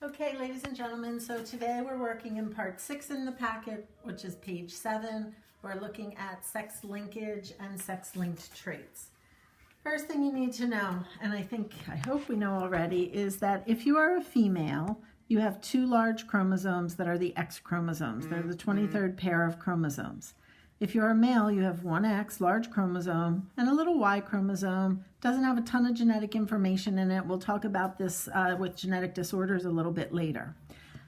Okay, ladies and gentlemen, so today we're working in part 6 in the packet, which is page 7. We're looking at sex linkage and sex-linked traits. First thing you need to know, and I hope we know already, is that if you are a female, you have 2 large chromosomes that are the X chromosomes. They're the 23rd pair of chromosomes. If you're a male, you have one X, large chromosome, and a little Y chromosome. Doesn't have a ton of genetic information in it. We'll talk about this with genetic disorders a little bit later.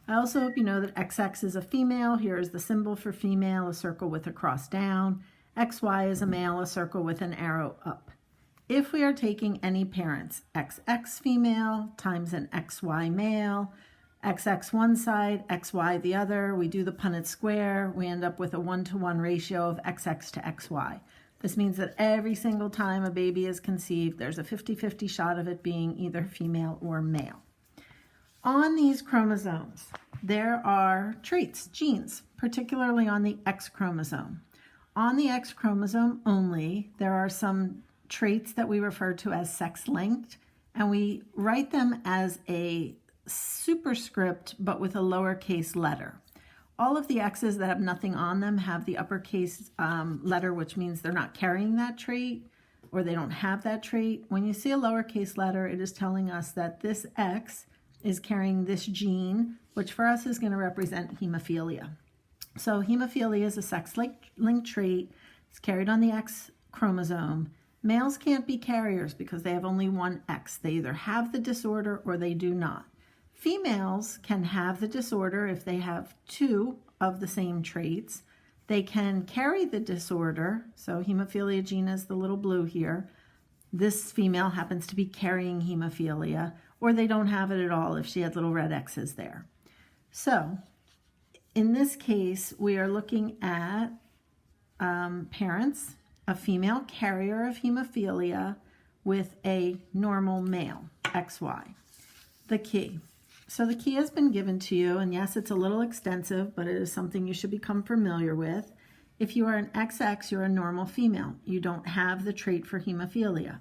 I also hope you know that XX is a female. Here is the symbol for female, a circle with a cross down. XY is a male, a circle with an arrow up. If we are taking any parents, XX female times an XY male, XX one side, XY the other, we do the Punnett square, we end up with a 1-to-1 ratio of XX to XY. This means that every single time a baby is conceived, there's a 50-50 shot of it being either female or male. On these chromosomes, there are traits, genes, particularly on the X chromosome. On the X chromosome only, there are some traits that we refer to as sex-linked, and we write them as a superscript but with a lowercase letter. All of the X's that have nothing on them have the uppercase letter, which means they're not carrying that trait or they don't have that trait. When you see a lowercase letter, it is telling us that this X is carrying this gene, which for us is going to represent hemophilia. So hemophilia is a sex-linked trait. It's carried on the X chromosome. Males can't be carriers because they have only one X. They either have the disorder or they do not. Females can have the disorder if they have 2 of the same traits. They can carry the disorder, so hemophilia gene is the little blue here. This female happens to be carrying hemophilia, or they don't have it at all if she had little red X's there. So, in this case, we are looking at parents, a female carrier of hemophilia with a normal male, XY. The key. So the key has been given to you, and yes, it's a little extensive, but it is something you should become familiar with. If you are an XX, you're a normal female. You don't have the trait for hemophilia.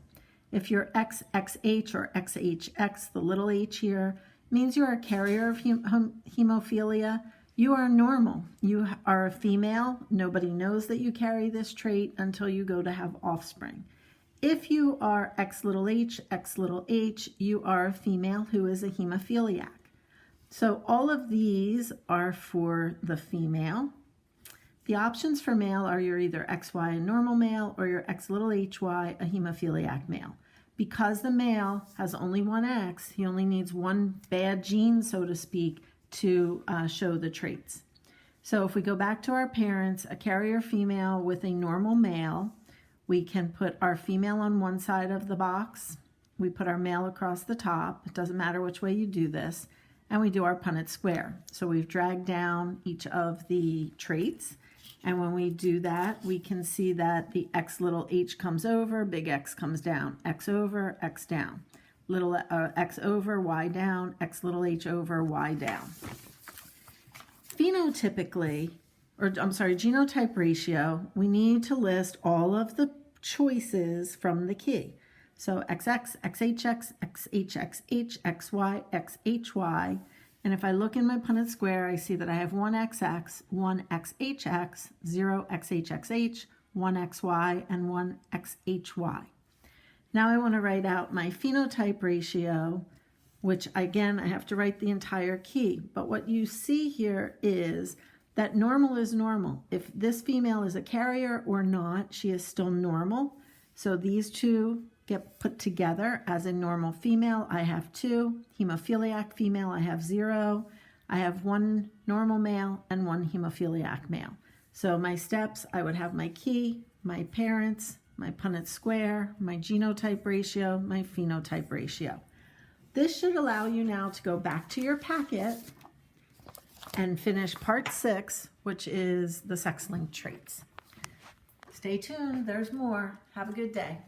If you're XXH or XHX, the little h here, means you are a carrier of hemophilia. You are normal. You are a female. Nobody knows that you carry this trait until you go to have offspring. If you are X little h, you are a female who is a hemophiliac. So all of these are for the female. The options for male are you're either XY, a normal male, or you're X little hy, a hemophiliac male. Because the male has only one X, he only needs one bad gene, so to speak, to show the traits. So if we go back to our parents, a carrier female with a normal male, we can put our female on one side of the box. We put our male across the top. It doesn't matter which way you do this. And we do our Punnett square. So we've dragged down each of the traits. And when we do that, we can see that the X little h comes over, big X comes down. X over, X down. Little X over, Y down. X little h over, Y down. Genotype ratio, we need to list all of the choices from the key. So XX, XHX, XHXH, XY, XHY. And if I look in my Punnett square, I see that I have one XX, one XHX, 0 XHXH, one XY, and one XHY. Now I want to write out my phenotype ratio, which again, I have to write the entire key. But what you see here is that normal is normal. If this female is a carrier or not, she is still normal. So these two get put together as a normal female. I have 2. Hemophiliac female, I have 0. I have 1 normal male and 1 hemophiliac male. So my steps, I would have my key, my parents, my Punnett square, my genotype ratio, my phenotype ratio. This should allow you now to go back to your packet and finish part 6, which is the sex-linked traits. Stay tuned, there's more. Have a good day.